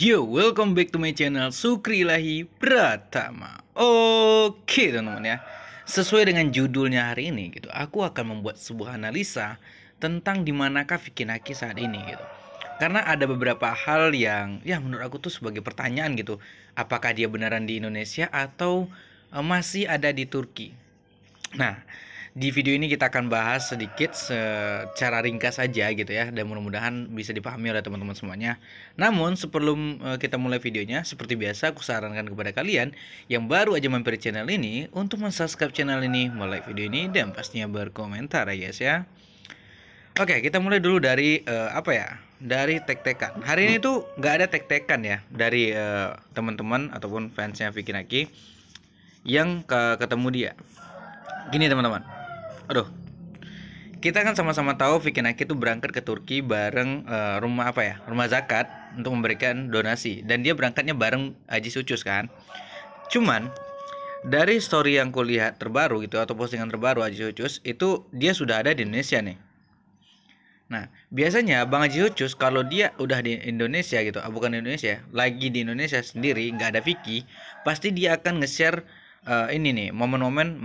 Yo, welcome back to my channel Sukri Ilahi Pratama. Oke, teman-teman ya. Sesuai dengan judulnya hari ini gitu, aku akan membuat sebuah analisa tentang di manakah Vicky Naki saat ini gitu. Karena ada beberapa hal yang ya menurut aku tuh sebagai pertanyaan gitu. Apakah dia beneran di Indonesia atau masih ada di Turki? Nah, di video ini kita akan bahas sedikit secara ringkas saja gitu ya, dan mudah-mudahan bisa dipahami oleh teman-teman semuanya. Namun sebelum kita mulai videonya, seperti biasa aku sarankan kepada kalian yang baru aja mampir channel ini untuk subscribe channel ini, like video ini, dan pastinya berkomentar ya guys ya. Oke, kita mulai dulu dari dari tek-tekan. Hari ini tuh nggak ada tek-tekan ya dari teman-teman ataupun fansnya Vicky Naki yang ketemu dia. Gini teman-teman. Aduh, kita kan sama-sama tahu Vicky Naki itu berangkat ke Turki bareng rumah zakat untuk memberikan donasi, dan dia berangkatnya bareng Haji Sucus kan. Cuman dari story yang kulihat terbaru gitu atau postingan terbaru Haji Sucus itu dia sudah ada di Indonesia nih. Nah, biasanya Bang Haji Sucus kalau dia udah di Indonesia gitu, bukan di Indonesia, lagi di Indonesia sendiri, nggak ada Vicky, pasti dia akan nge-share ini nih momen-momen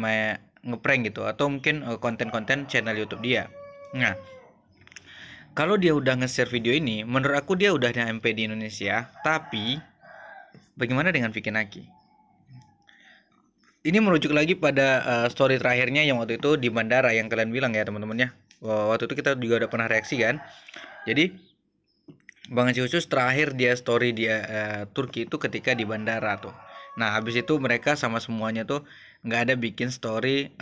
ngeprank gitu, atau mungkin konten-konten channel YouTube dia. Nah, kalau dia udah nge-share video ini, menurut aku dia udah nyampe di Indonesia. Tapi bagaimana dengan Vicky Naki? Ini merujuk lagi pada story terakhirnya yang waktu itu di bandara yang kalian bilang ya teman-teman ya. Waktu itu kita juga udah pernah reaksi kan. Jadi Bang Haji Khusus terakhir dia story dia Turki itu ketika di bandara tuh. Nah habis itu mereka sama semuanya tuh nggak ada bikin story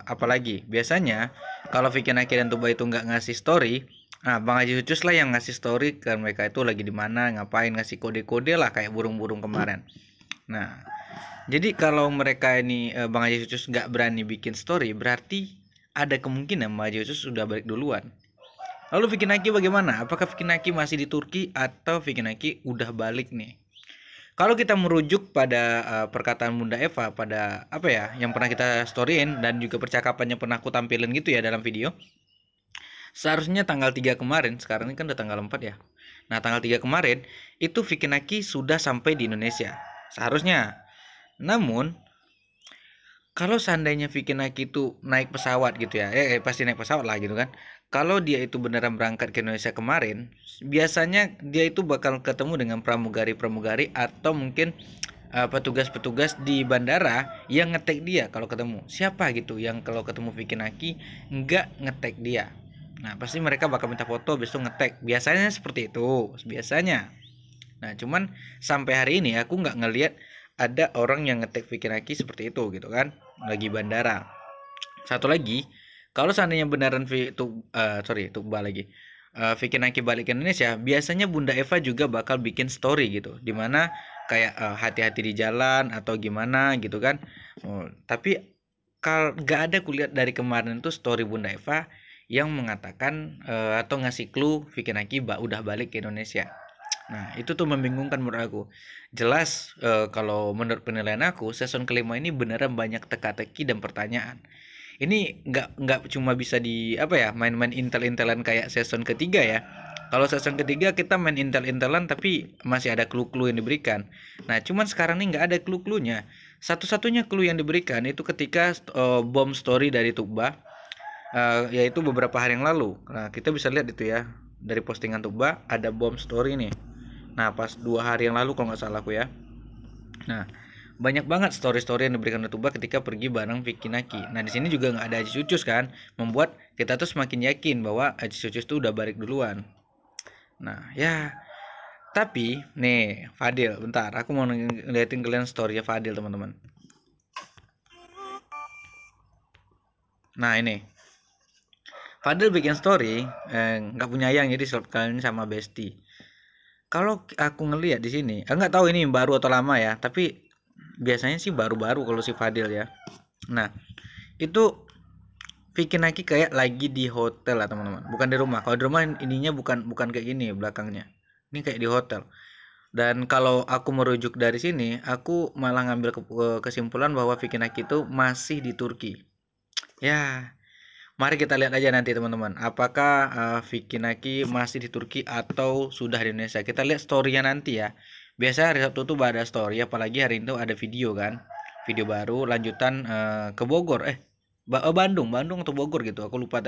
apalagi. Biasanya kalau Vicky Naki dan Tuba itu nggak ngasih story, nah Bang Haji Khusus lah yang ngasih story ke mereka itu lagi di mana, ngapain, ngasih kode-kode lah kayak burung-burung kemarin. Nah jadi kalau mereka ini Bang Haji Khusus nggak berani bikin story, berarti ada kemungkinan Bang Haji Khusus sudah balik duluan. Lalu Vicky Naki bagaimana? Apakah Vicky Naki masih di Turki atau Vicky Naki udah balik nih? Kalau kita merujuk pada perkataan Bunda Eva pada yang pernah kita storyin dan juga percakapannya pernah aku tampilin gitu ya dalam video. Seharusnya tanggal 3 kemarin, sekarang ini kan udah tanggal 4 ya. Nah, tanggal 3 kemarin itu Vicky Naki sudah sampai di Indonesia. Seharusnya. Namun kalau seandainya Vicky Naki itu naik pesawat gitu ya, pasti naik pesawat lah gitu kan. Kalau dia itu beneran berangkat ke Indonesia kemarin, biasanya dia itu bakal ketemu dengan pramugari-pramugari atau mungkin petugas-petugas di bandara yang ngetek dia kalau ketemu. Siapa gitu yang kalau ketemu Vicky Naki nggak ngetek dia? Nah pasti mereka bakal minta foto, besok ngetek. Biasanya seperti itu, biasanya. Nah cuman sampai hari ini aku nggak ngelihat ada orang yang ngetek Vicky Naki seperti itu gitu kan, lagi bandara. Satu lagi, kalau seandainya beneran Tuba lagi Vicky Naki balik ke Indonesia, biasanya Bunda Eva juga bakal bikin story gitu, dimana kayak hati-hati di jalan atau gimana gitu kan. Tapi kalau nggak ada kulihat dari kemarin tuh story Bunda Eva yang mengatakan atau ngasih clue Vicky Naki udah balik ke Indonesia. Nah itu tuh membingungkan menurut aku. Jelas kalau menurut penilaian aku season kelima ini beneran banyak teka-teki dan pertanyaan. Ini nggak cuma bisa di main-main intel-intelan kayak season ketiga ya. Kalau season ketiga kita main intel-intelan tapi masih ada clue-clue yang diberikan. Nah cuman sekarang ini nggak ada clue-cluenya. Satu-satunya clue yang diberikan itu ketika bom story dari Tuba, yaitu beberapa hari yang lalu. Nah kita bisa lihat itu ya, dari postingan Tuba ada bom story nih. Nah pas 2 hari yang lalu kalau nggak salah aku ya. Nah banyak banget story-story yang diberikan oleh Tuba ketika pergi bareng Vicky Naki. Nah di sini juga nggak ada Haji Sucus kan, membuat kita tuh semakin yakin bahwa Haji Sucus tuh udah balik duluan. Nah ya, tapi nih Fadil, bentar aku mau ngeliatin kalian story-nya Fadil teman-teman. Nah ini Fadil bikin story nggak punya yang, jadi kalian sama Besti. Kalau aku ngelihat di sini, nggak tahu ini baru atau lama ya, tapi biasanya sih baru-baru kalau si Fadil ya. Nah, itu Vicky Naki kayak lagi di hotel lah teman-teman, bukan di rumah. Kalau di rumah ininya bukan kayak gini belakangnya. Ini kayak di hotel. Dan kalau aku merujuk dari sini, aku malah ngambil kesimpulan bahwa Vicky Naki itu masih di Turki. Ya, Mari kita lihat aja nanti teman-teman, apakah Vicky Naki masih di Turki atau sudah di Indonesia. Kita lihat story-nya nanti ya. Biasa hari Sabtu tuh ada story, apalagi hari itu ada video kan, video baru lanjutan ke Bogor, Bandung atau Bogor gitu. Aku lupa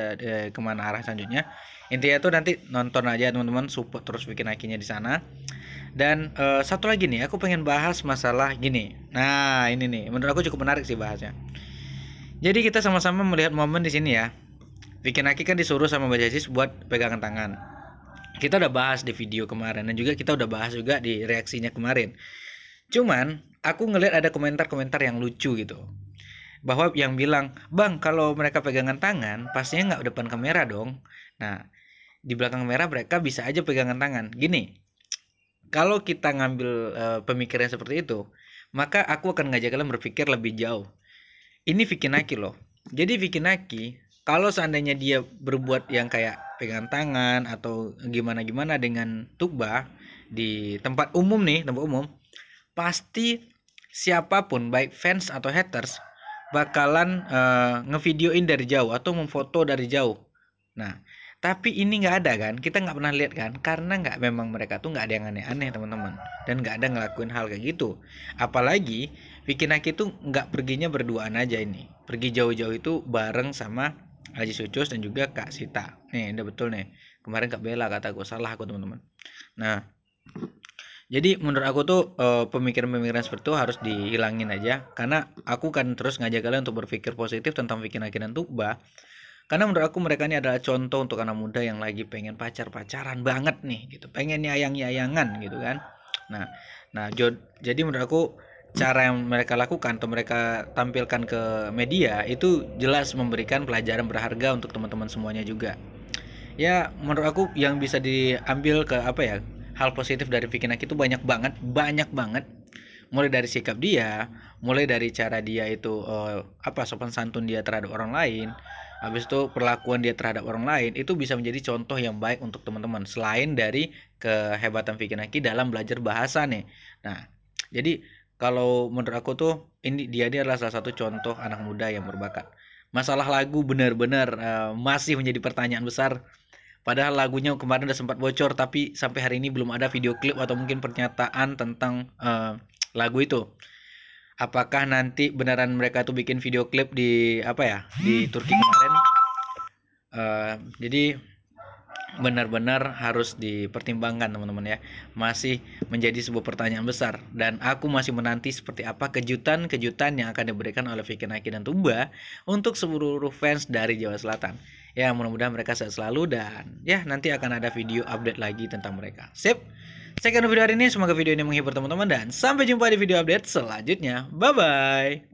kemana arah selanjutnya. Intinya tuh nanti nonton aja teman-teman, support terus Vicky Nakinya di sana. Dan satu lagi nih, aku pengen bahas masalah gini. Nah ini nih, menurut aku cukup menarik sih bahasnya. Jadi kita sama-sama melihat momen di sini ya. Vicky Naki kan disuruh sama Mbak Jazis buat pegangan tangan. Kita udah bahas di video kemarin dan juga kita udah bahas juga di reaksinya kemarin. Cuman aku ngelihat ada komentar-komentar yang lucu gitu. Bahwa yang bilang, "Bang, kalau mereka pegangan tangan, pastinya nggak depan kamera dong." Nah, di belakang kamera mereka bisa aja pegangan tangan. Gini, kalau kita ngambil pemikiran seperti itu, maka aku akan ngajak kalian berpikir lebih jauh. Ini Vicky Naki loh. Jadi Vicky Naki, kalau seandainya dia berbuat yang kayak pegangan tangan atau gimana-gimana dengan Tuba di tempat umum nih, tempat umum, pasti siapapun baik fans atau haters bakalan ngevideoin dari jauh atau memfoto dari jauh. Nah, tapi ini nggak ada kan, kita nggak pernah lihat kan, karena nggak, memang mereka tuh nggak ada yang aneh-aneh teman-teman, dan nggak ada ngelakuin hal kayak gitu. Apalagi Vicky Naki tuh nggak perginya berduaan aja, ini pergi jauh-jauh itu bareng sama Haji Sucus dan juga Kak Sita. Nih udah betul nih, kemarin Kak Bella kataku, salah aku teman-teman. Nah, jadi menurut aku tuh pemikiran-pemikiran seperti itu harus dihilangin aja, karena aku kan terus ngajak kalian untuk berpikir positif tentang Vicky Naki dan Tuba. Karena menurut aku mereka ini adalah contoh untuk anak muda yang lagi pengen pacaran banget nih gitu, pengen nyayang-nyayangan gitu kan. Nah, jadi menurut aku cara yang mereka lakukan atau mereka tampilkan ke media itu jelas memberikan pelajaran berharga untuk teman-teman semuanya juga. Ya menurut aku yang bisa diambil ke apa ya, hal positif dari Vicky Naki itu banyak banget. Mulai dari sikap dia, mulai dari cara dia itu sopan santun dia terhadap orang lain. Habis itu perlakuan dia terhadap orang lain itu bisa menjadi contoh yang baik untuk teman-teman, selain dari kehebatan Vicky Naki dalam belajar bahasa nih. Nah, jadi kalau menurut aku tuh dia adalah salah satu contoh anak muda yang berbakat. Masalah lagu benar-benar masih menjadi pertanyaan besar. Padahal lagunya kemarin udah sempat bocor, tapi sampai hari ini belum ada video klip atau mungkin pernyataan tentang lagu itu. Apakah nanti beneran mereka tuh bikin video klip di di Turki kemarin? Jadi benar-benar harus dipertimbangkan teman-teman ya. Masih menjadi sebuah pertanyaan besar, dan aku masih menanti seperti apa kejutan-kejutan yang akan diberikan oleh Vicky Naki dan Tuba untuk seluruh fans dari Jawa Selatan. Ya mudah-mudahan mereka sehat selalu, dan ya nanti akan ada video update lagi tentang mereka. Sip. Sekian video hari ini, semoga video ini menghibur teman-teman dan sampai jumpa di video update selanjutnya. Bye bye.